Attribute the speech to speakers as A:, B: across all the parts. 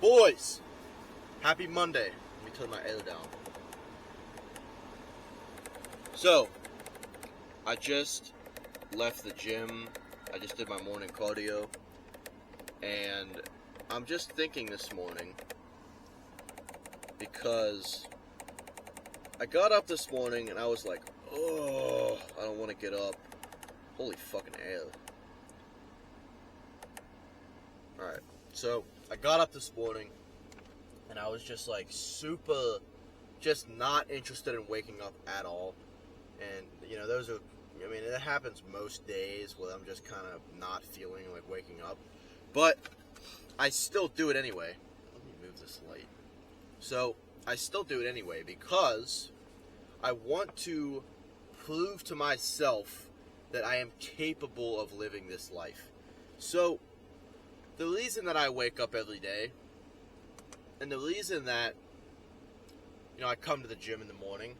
A: Boys, happy Monday. Let me turn my air down. So, I just left the gym. I just did my morning cardio. And I'm just thinking this morning because I got up this morning and I was like, oh, I don't want to get up. Holy fucking air. Alright, so I got up this morning and I was just like super, just not interested in waking up at all. And, it happens most days where I'm just kind of not feeling like waking up. But I still do it anyway. Let me move this light. So, I still do it anyway because I want to prove to myself that I am capable of living this life. So, the reason that I wake up every day, and the reason that, I come to the gym in the morning,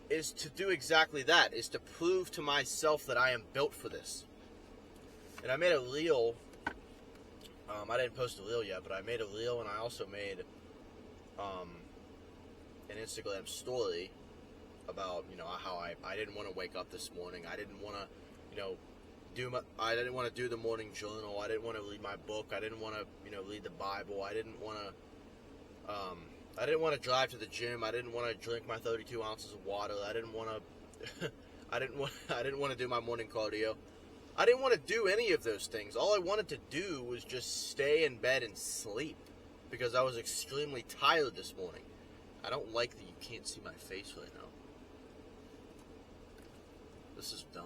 A: is to do exactly that, is to prove to myself that I am built for this. And I made a reel, I didn't post a reel yet, but I made a reel and I also made an Instagram story about, how I didn't want to wake up this morning. I didn't want to, I didn't want to do the morning journal. I didn't want to read my book. I didn't want to, read the Bible. I didn't want to drive to the gym. I didn't want to drink my 32 ounces of water. I didn't want to, I didn't want to do my morning cardio. I didn't want to do any of those things. All I wanted to do was just stay in bed and sleep because I was extremely tired this morning. I don't like that you can't see my face right now. This is dumb.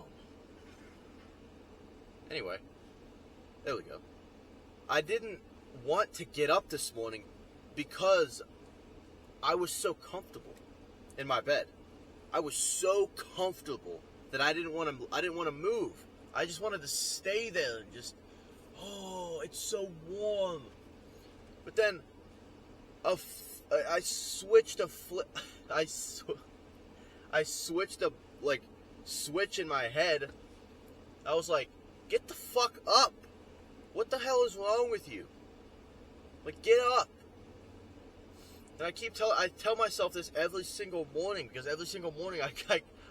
A: Anyway, there we go. I didn't want to get up this morning because I was so comfortable in my bed. I was so comfortable that I didn't want to move. I just wanted to stay there and just, it's so warm. But then I switched a switch in my head. I was like, get the fuck up. What the hell is wrong with you? Like, get up. And I tell myself this every single morning because every single morning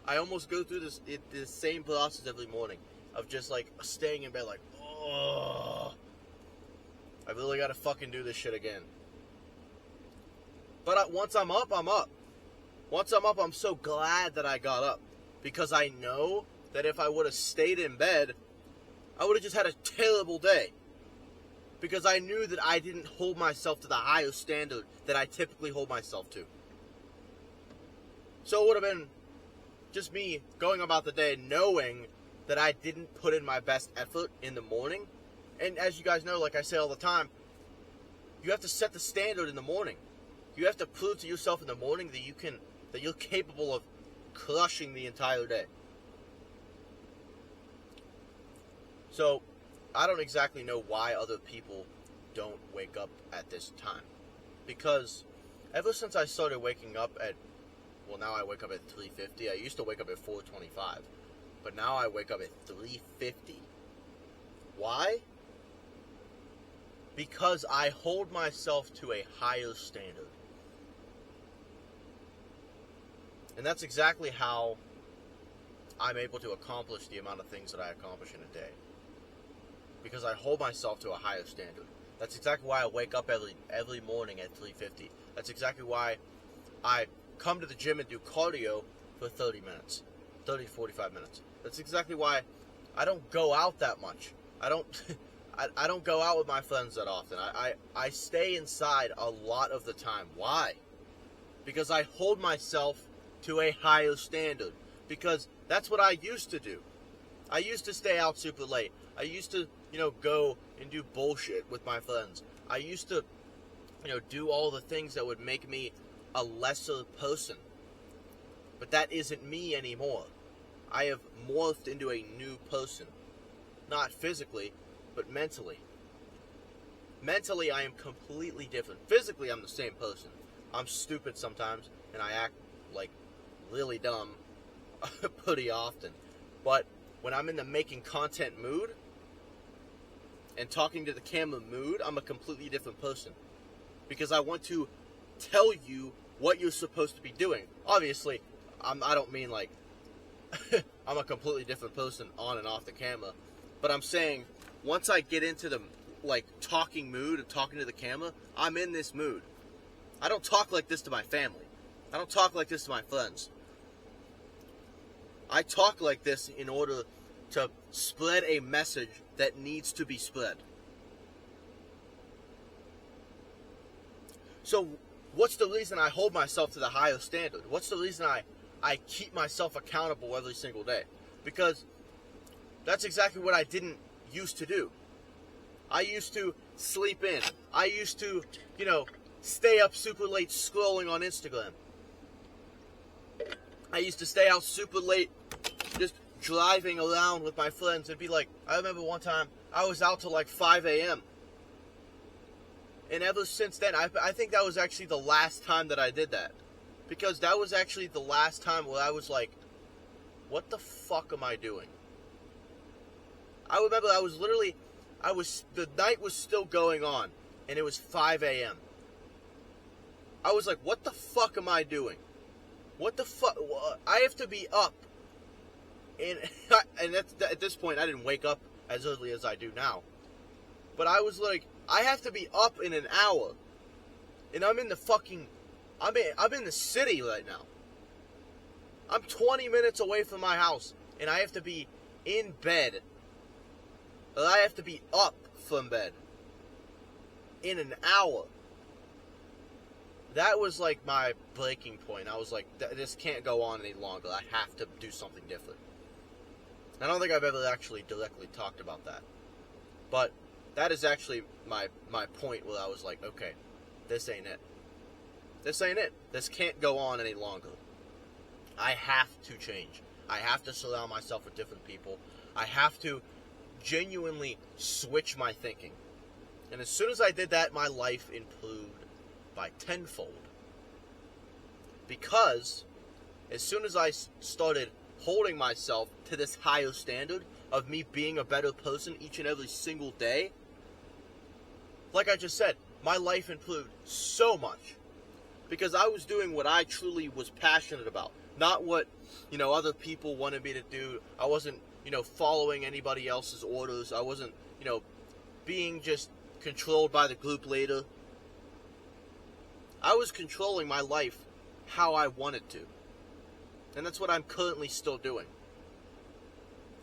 A: I almost go through the same process every morning of just like staying in bed like, oh, I really got to fucking do this shit again. But once I'm up, I'm up. Once I'm up, I'm so glad that I got up because I know that if I would have stayed in bed, I would have just had a terrible day. Because I knew that I didn't hold myself to the higher standard that I typically hold myself to. So it would have been just me going about the day knowing that I didn't put in my best effort in the morning. And as you guys know, like I say all the time, you have to set the standard in the morning. You have to prove to yourself in the morning that you're capable of crushing the entire day. So, I don't exactly know why other people don't wake up at this time. Because ever since I started waking up now I wake up at 3:50. I used to wake up at 4:25. But now I wake up at 3:50. Why? Because I hold myself to a higher standard. And that's exactly how I'm able to accomplish the amount of things that I accomplish in a day. Because I hold myself to a higher standard. That's exactly why I wake up every morning at 3:50. That's exactly why I come to the gym and do cardio for 30 minutes. 30 to 45 minutes. That's exactly why I don't go out that much. I don't go out with my friends that often. I stay inside a lot of the time. Why? Because I hold myself to a higher standard. Because that's what I used to do. I used to stay out super late. I used to, go and do bullshit with my friends. I used to, do all the things that would make me a lesser person. But that isn't me anymore. I have morphed into a new person. Not physically, but mentally. Mentally, I am completely different. Physically, I'm the same person. I'm stupid sometimes, and I act like really dumb pretty often. But when I'm in the making content mood, and talking to the camera mood, I'm a completely different person. Because I want to tell you what you're supposed to be doing. Obviously, I don't mean like I'm a completely different person on and off the camera. But I'm saying, once I get into the like talking mood of talking to the camera, I'm in this mood. I don't talk like this to my family. I don't talk like this to my friends. I talk like this in order to spread a message that needs to be spread. So, what's the reason I hold myself to the higher standard? What's the reason I keep myself accountable every single day? Because that's exactly what I didn't used to do. I used to sleep in. I used to, stay up super late scrolling on Instagram. I used to stay out super late just driving around with my friends and be like, I remember one time I was out till like 5 a.m. And ever since then, I think that was actually the last time that I did that. Because that was actually the last time where I was like, what the fuck am I doing? I remember the night was still going on, and it was 5 a.m. I was like, what the fuck am I doing? What the fuck? I have to be up. And at this point, I didn't wake up as early as I do now. But I was like, I have to be up in an hour. And I'm in the city right now. I'm 20 minutes away from my house, and I have to be in bed. Or I have to be up from bed in an hour. That was like my breaking point. I was like, this can't go on any longer. I have to do something different. I don't think I've ever actually directly talked about that. But that is actually my point where I was like, okay, this ain't it. This ain't it. This can't go on any longer. I have to change. I have to surround myself with different people. I have to genuinely switch my thinking. And as soon as I did that, my life improved by tenfold. Because as soon as I started holding myself to this higher standard of me being a better person each and every single day, like I just said, my life improved so much. Because I was doing what I truly was passionate about. Not what, other people wanted me to do. I wasn't, following anybody else's orders. I wasn't, being just controlled by the group leader. I was controlling my life how I wanted to. And that's what I'm currently still doing.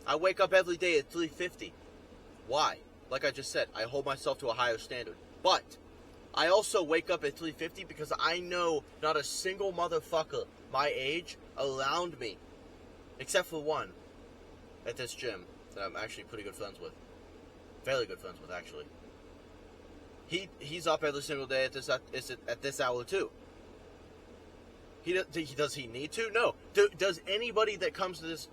A: I wake up every day at 3:50. Why? Like I just said, I hold myself to a higher standard. But I also wake up at 3:50 because I know not a single motherfucker my age around me, except for one at this gym that I'm actually pretty good friends with. Fairly good friends with, actually. He's up every single day at this hour too. Does he need to? No. Does anybody that comes to this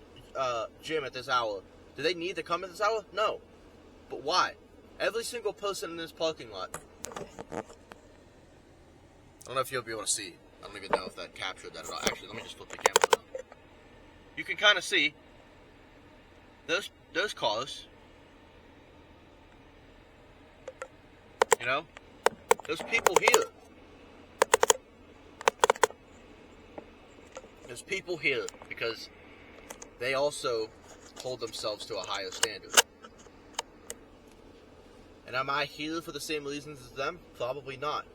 A: gym at this hour, do they need to come at this hour? No. But why? Every single person in this parking lot. I don't know if you'll be able to see. I don't even know if that captured that at all. Actually, let me just flip the camera around. You can kind of see those cars. There's people here. There's people here because they also hold themselves to a higher standard. And am I here for the same reasons as them? Probably not.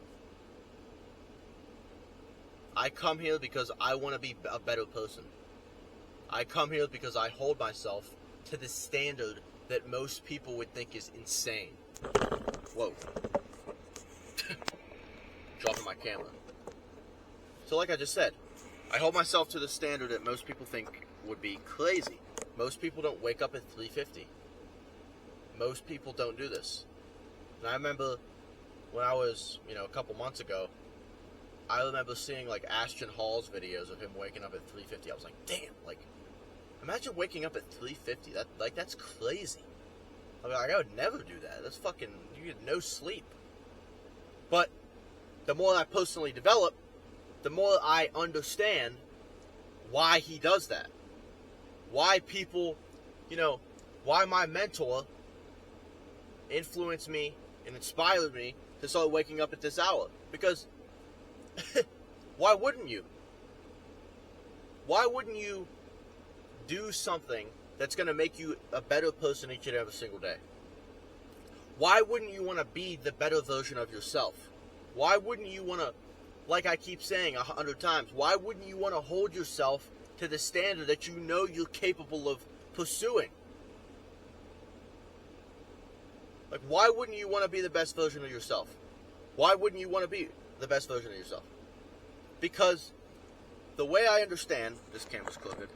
A: I come here because I want to be a better person. I come here because I hold myself to the standard that most people would think is insane. Whoa. Dropping my camera. So like I just said, I hold myself to the standard that most people think would be crazy. Most people don't wake up at 3:50. Most people don't do this. And I remember when I was, a couple months ago, I remember seeing like Ashton Hall's videos of him waking up at 3:50. I was like, damn, imagine waking up at 3:50. That's crazy. I would never do that. That's fucking, you get no sleep. But the more I personally develop, the more I understand why he does that. Why people, why my mentor influenced me and inspired me to start waking up at this hour. Because why wouldn't you? Why wouldn't you do something that's going to make you a better person each and every single day? Why wouldn't you want to be the better version of yourself? Why wouldn't you want to, like I keep saying 100 times, why wouldn't you want to hold yourself to the standard that you know you're capable of pursuing? Like, why wouldn't you want to be the best version of yourself? Why wouldn't you want to be the best version of yourself? Because the way I understand, this camera's crooked,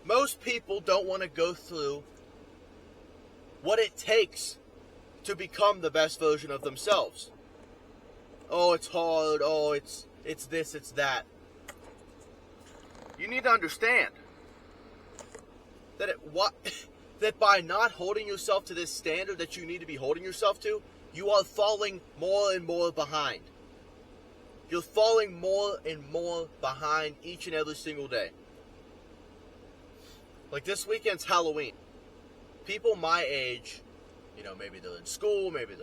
A: most people don't want to go through what it takes to become the best version of themselves. Oh, it's hard. Oh, it's this, it's that. You need to understand that that by not holding yourself to this standard that you need to be holding yourself to, you are falling more and more behind. You're falling more and more behind each and every single day. Like this weekend's Halloween. People my age, maybe they're in school, maybe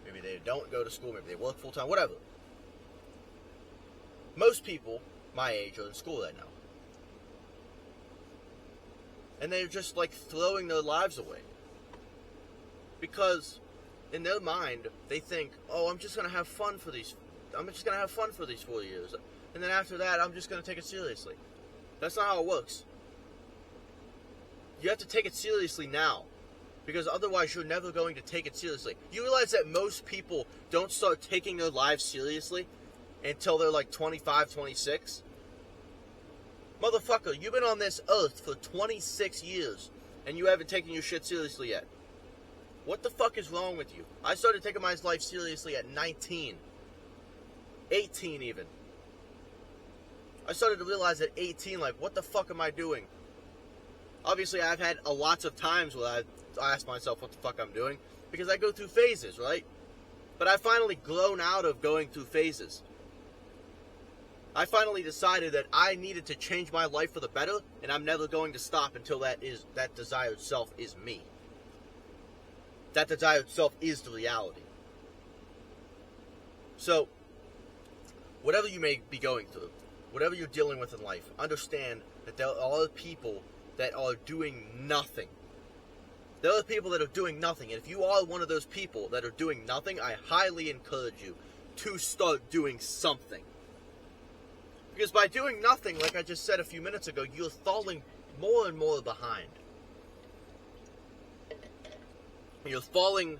A: maybe they don't go to school, maybe they work full time, whatever. Most people my age are in school right now. And they're just like throwing their lives away. Because in their mind, they think, oh, I'm just going to have fun for these 4 years. And then after that, I'm just going to take it seriously. That's not how it works. You have to take it seriously now. Because otherwise, you're never going to take it seriously. You realize that most people don't start taking their lives seriously until they're like 25, 26? Motherfucker, you've been on this earth for 26 years, and you haven't taken your shit seriously yet. What the fuck is wrong with you? I started taking my life seriously at 19. 18 even. I started to realize at 18, like, what the fuck am I doing? Obviously, I've had lots of times where I've asked myself what the fuck I'm doing, because I go through phases, right? But I've finally grown out of going through phases. I finally decided that I needed to change my life for the better, and I'm never going to stop until that desired self is me. That desired self is the reality. So, whatever you may be going through, whatever you're dealing with in life, understand that there are people that are doing nothing. There are people that are doing nothing, and if you are one of those people that are doing nothing, I highly encourage you to start doing something. Because by doing nothing, like I just said a few minutes ago, you're falling more and more behind. You're falling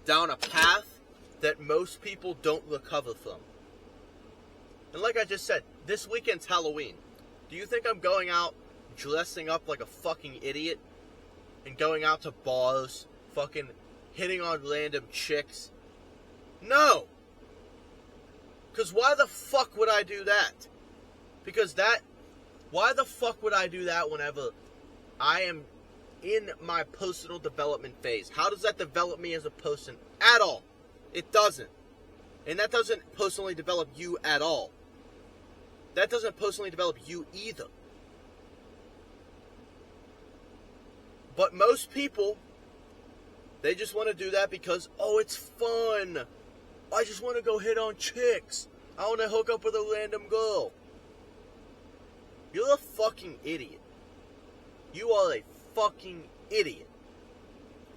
A: down a path that most people don't recover from. And like I just said, this weekend's Halloween. Do you think I'm going out dressing up like a fucking idiot and going out to bars, fucking hitting on random chicks? No! Because why the fuck would I do that? Why the fuck would I do that whenever I am in my personal development phase? How does that develop me as a person at all? It doesn't. And that doesn't personally develop you at all. That doesn't personally develop you either. But most people, they just want to do that because, oh, it's fun. I just want to go hit on chicks. I want to hook up with a random girl. You're a fucking idiot. You are a fucking idiot.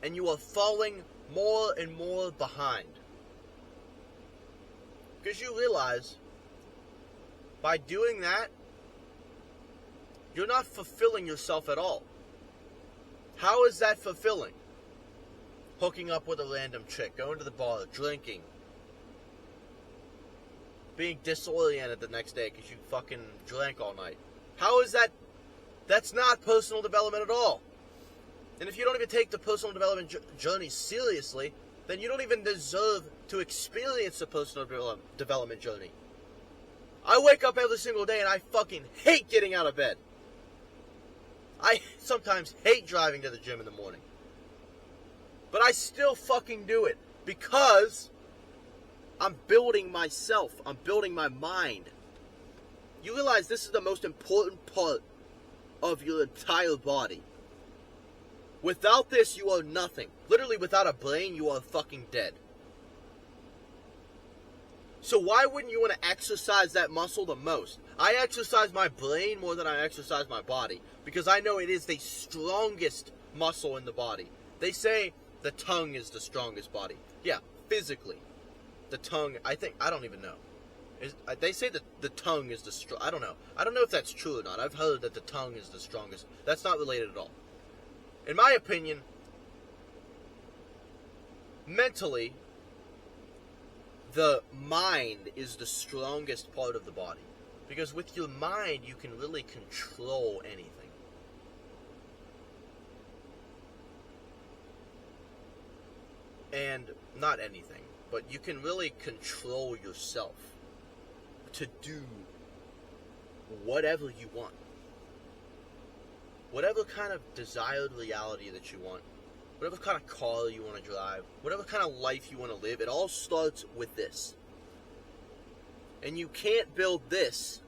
A: And you are falling more and more behind. Because you realize, by doing that, you're not fulfilling yourself at all. How is that fulfilling? Hooking up with a random chick, going to the bar, drinking, being disoriented the next day because you fucking drank all night. How is that? That's not personal development at all. And if you don't even take the personal development journey seriously, then you don't even deserve to experience the personal development journey. I wake up every single day and I fucking hate getting out of bed. I sometimes hate driving to the gym in the morning. But I still fucking do it because I'm building myself. I'm building my mind. You realize this is the most important part of your entire body. Without this, you are nothing. Literally, without a brain, you are fucking dead. So why wouldn't you want to exercise that muscle the most? I exercise my brain more than I exercise my body because I know it is the strongest muscle in the body. They say the tongue is the strongest body. Yeah, physically. The tongue, I don't even know. They say that the tongue is the strong. I don't know. I don't know if that's true or not. I've heard that the tongue is the strongest. That's not related at all. In my opinion, mentally, the mind is the strongest part of the body. Because with your mind, you can really control anything. And not anything, but you can really control yourself to do whatever you want. Whatever kind of desired reality that you want, whatever kind of car you want to drive, whatever kind of life you want to live, it all starts with this. And you can't build this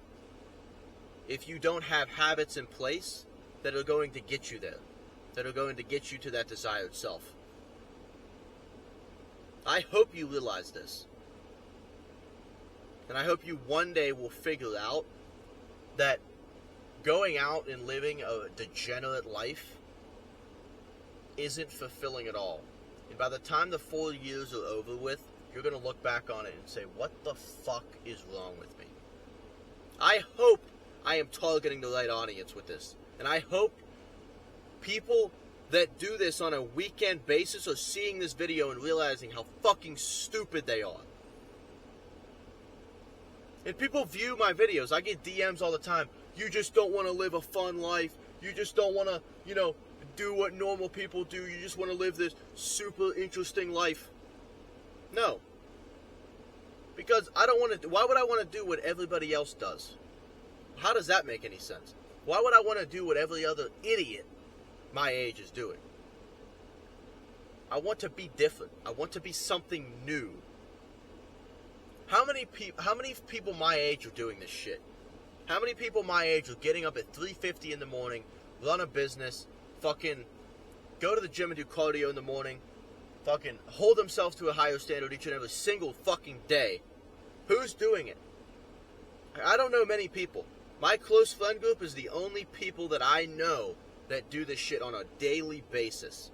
A: if you don't have habits in place that are going to get you there, that are going to get you to that desired self. I hope you realize this. And I hope you one day will figure out that going out and living a degenerate life isn't fulfilling at all. And by the time the 4 years are over with, you're going to look back on it and say, what the fuck is wrong with me? I hope I am targeting the right audience with this. And I hope people that do this on a weekend basis are seeing this video and realizing how fucking stupid they are. And people view my videos. I get DMs all the time. You just don't want to live a fun life. You just don't want to, do what normal people do. You just want to live this super interesting life. No. Because I don't want to. Why would I want to do what everybody else does? How does that make any sense? Why would I want to do what every other idiot my age is doing? I want to be different. I want to be something new. How many people my age are doing this shit? How many people my age are getting up at 3:50 in the morning, run a business, fucking go to the gym and do cardio in the morning, fucking hold themselves to a higher standard each and every single fucking day? Who's doing it? I don't know many people. My close friend group is the only people that I know that do this shit on a daily basis.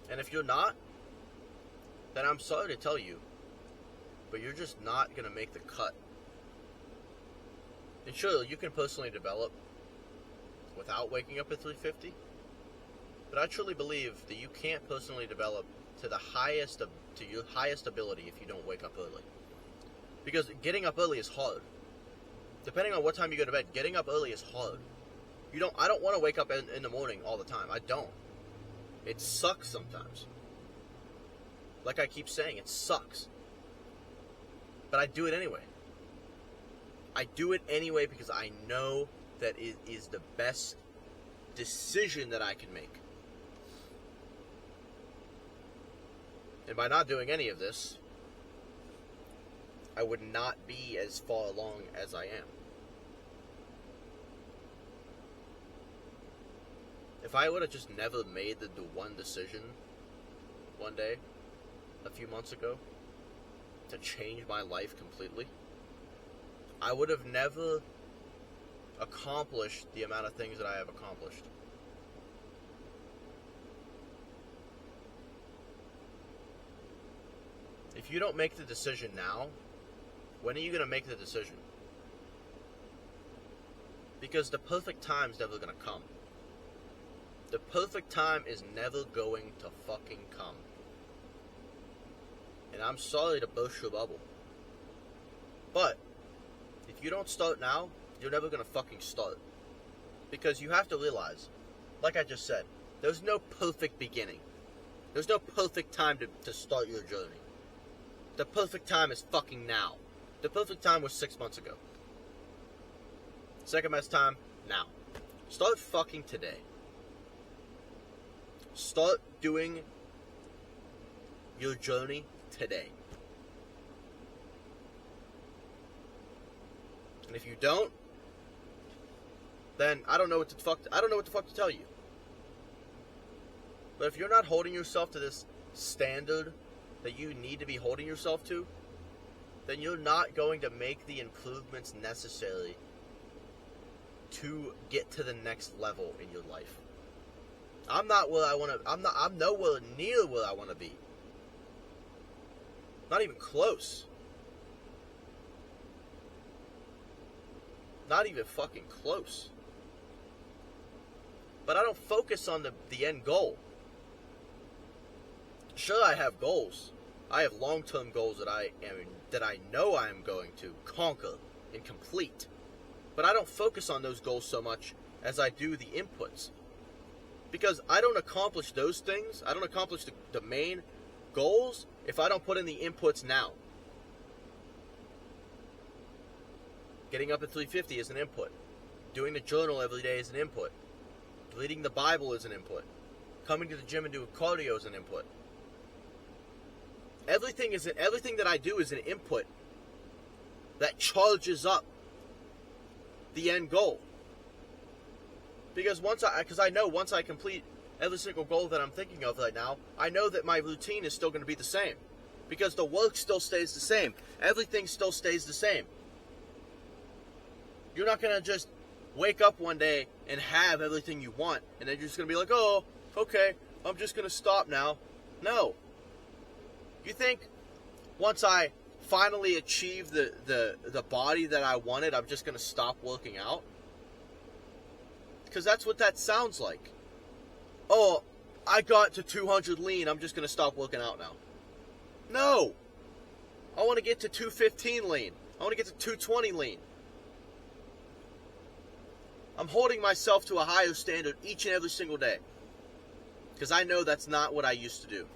A: And if you're not, then I'm sorry to tell you, but you're just not going to make the cut. And sure, you can personally develop without waking up at 3:50, but I truly believe that you can't personally develop to your highest ability if you don't wake up early. Because getting up early is hard. Depending on what time you go to bed, getting up early is hard. I don't want to wake up in the morning all the time. I don't. It sucks sometimes. Like I keep saying, it sucks. But I do it anyway. I do it anyway because I know that it is the best decision that I can make. And by not doing any of this, I would not be as far along as I am. If I would have just never made the one decision one day, a few months ago, to change my life completely, I would have never accomplished the amount of things that I have accomplished. If you don't make the decision now, when are you going to make the decision? Because the perfect time is never going to come. The perfect time is never going to fucking come. And I'm sorry to burst your bubble. But if you don't start now, you're never going to fucking start. Because you have to realize, like I just said, there's no perfect beginning. There's no perfect time to start your journey. The perfect time is fucking now. The perfect time was 6 months ago. Second best time, now. Start fucking today. Start doing your journey today. And if you don't, then I don't know what the fuck to tell you. But if you're not holding yourself to this standard that you need to be holding yourself to, then you're not going to make the improvements necessary to get to the next level in your life. I'm nowhere near where I want to be. Not even close. Not even fucking close. But I don't focus on the end goal. Sure, I have goals. I have long-term goals that I know I am going to conquer and complete. But I don't focus on those goals so much as I do the inputs. Because I don't accomplish those things, I don't accomplish the main goals if I don't put in the inputs now. Getting up at 3:50 is an input. Doing the journal every day is an input. Reading the Bible is an input. Coming to the gym and doing cardio is an input. Everything that I do is an input that charges up the end goal. Because I know once I complete every single goal that I'm thinking of right now, I know that my routine is still going to be the same. Because the work still stays the same. Everything still stays the same. You're not going to just wake up one day and have everything you want, and then you're just going to be like, oh, okay, I'm just going to stop now. No. You think once I finally achieve the body that I wanted, I'm just going to stop working out? Because that's what that sounds like. Oh, I got to 200 lean, I'm just going to stop working out now. No. I want to get to 215 lean. I want to get to 220 lean. I'm holding myself to a higher standard each and every single day. Because I know that's not what I used to do.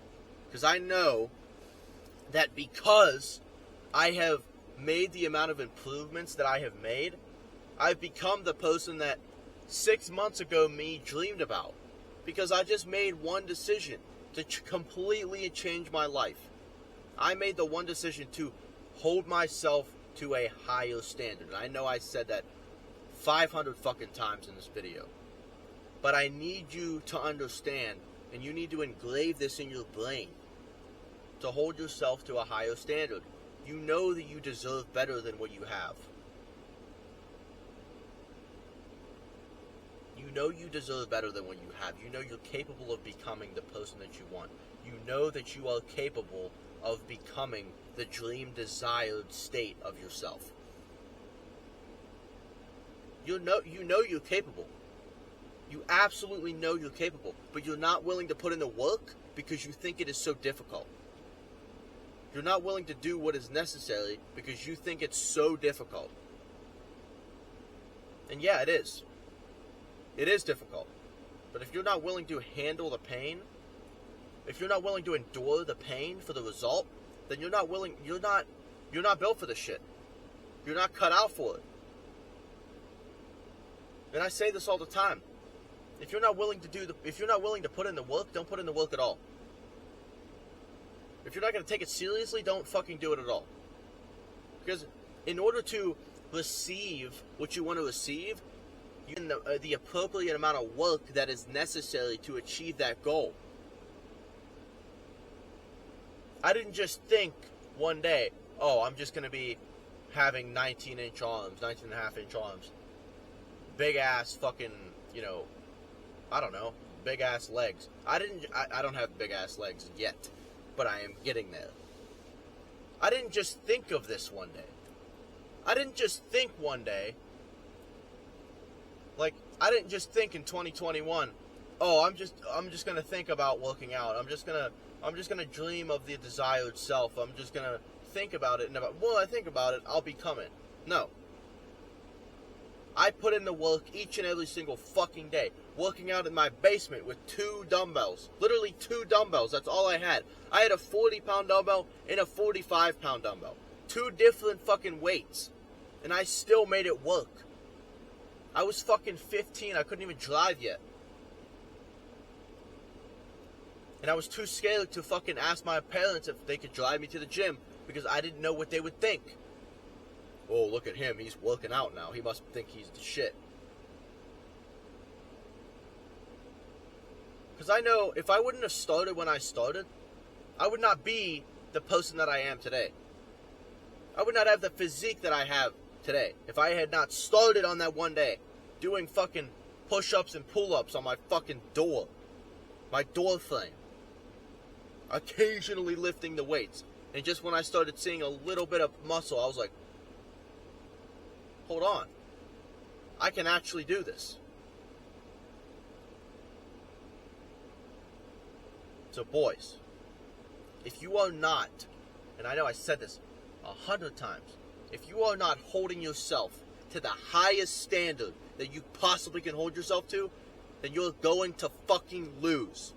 A: Because I know that because I have made the amount of improvements that I have made, I've become the person that 6 months ago me dreamed about. Because I just made one decision to completely change my life. I made the one decision to hold myself to a higher standard. And I know I said that 500 fucking times in this video. But I need you to understand, and you need to engrave this in your brain, to hold yourself to a higher standard. You know that you deserve better than what you have. You know you deserve better than what you have. You know you're capable of becoming the person that you want. You know that you are capable of becoming the dream desired state of yourself. You know you're capable. You absolutely know you're capable, but you're not willing to put in the work because you think it is so difficult. You're not willing to do what is necessary because you think it's so difficult. And yeah, it is. It is difficult. But if you're not willing to handle the pain, if you're not willing to endure the pain for the result, then you're not built for this shit. You're not cut out for it. And I say this all the time. If you're not willing to put in the work, don't put in the work at all. If you're not going to take it seriously, don't fucking do it at all. Because in order to receive what you want to receive, you need the appropriate amount of work that is necessary to achieve that goal. I didn't just think one day, oh, I'm just going to be having 19-inch arms, 19.5-inch arms. Big ass fucking, I don't know, big ass legs. I don't have big ass legs yet, but I am getting there. I didn't just think of this one day. I didn't just think one day, I didn't just think in 2021, oh, I'm just gonna think about working out. I'm just gonna dream of the desired self. I'm just gonna think about it, and I think about it, I'll become it. No. I put in the work each and every single fucking day. Working out in my basement with 2 dumbbells. Literally 2 dumbbells. That's all I had. I had a 40-pound dumbbell and a 45-pound dumbbell. 2 different fucking weights. And I still made it work. I was fucking 15. I couldn't even drive yet. And I was too scared to fucking ask my parents if they could drive me to the gym because I didn't know what they would think. Oh, look at him. He's working out now. He must think he's the shit. Because I know if I wouldn't have started when I started, I would not be the person that I am today. I would not have the physique that I have today if I had not started on that one day doing fucking push-ups and pull-ups on my fucking door. My door frame. Occasionally lifting the weights. And just when I started seeing a little bit of muscle, I was like, hold on. I can actually do this. So boys, if you are not, and I know I said this 100 times, if you are not holding yourself to the highest standard that you possibly can hold yourself to, then you're going to fucking lose.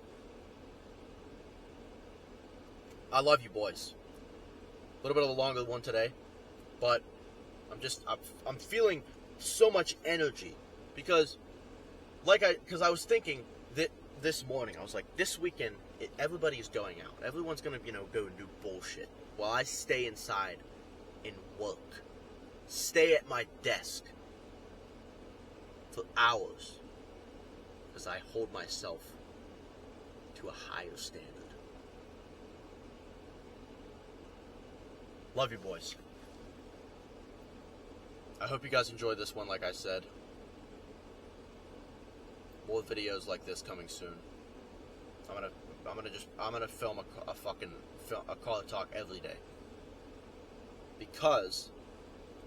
A: I love you boys. A little bit of a longer one today, but I'm feeling so much energy because I was thinking that this morning, I was like, this weekend, everybody's going out. Everyone's going to, go and do bullshit while I stay inside and work. Stay at my desk for hours because I hold myself to a higher standard. Love you, boys. I hope you guys enjoyed this one, like I said. More videos like this coming soon. I'm gonna film a car talk every day. Because,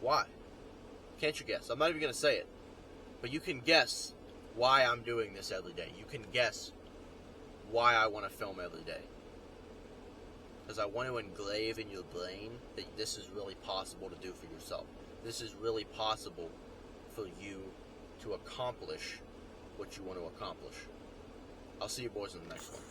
A: why? Can't you guess? I'm not even gonna say it, but you can guess why I'm doing this every day. You can guess why I want to film every day. Because I want to engrave in your brain that this is really possible to do for yourself. This is really possible for you to accomplish what you want to accomplish. I'll see you boys in the next one.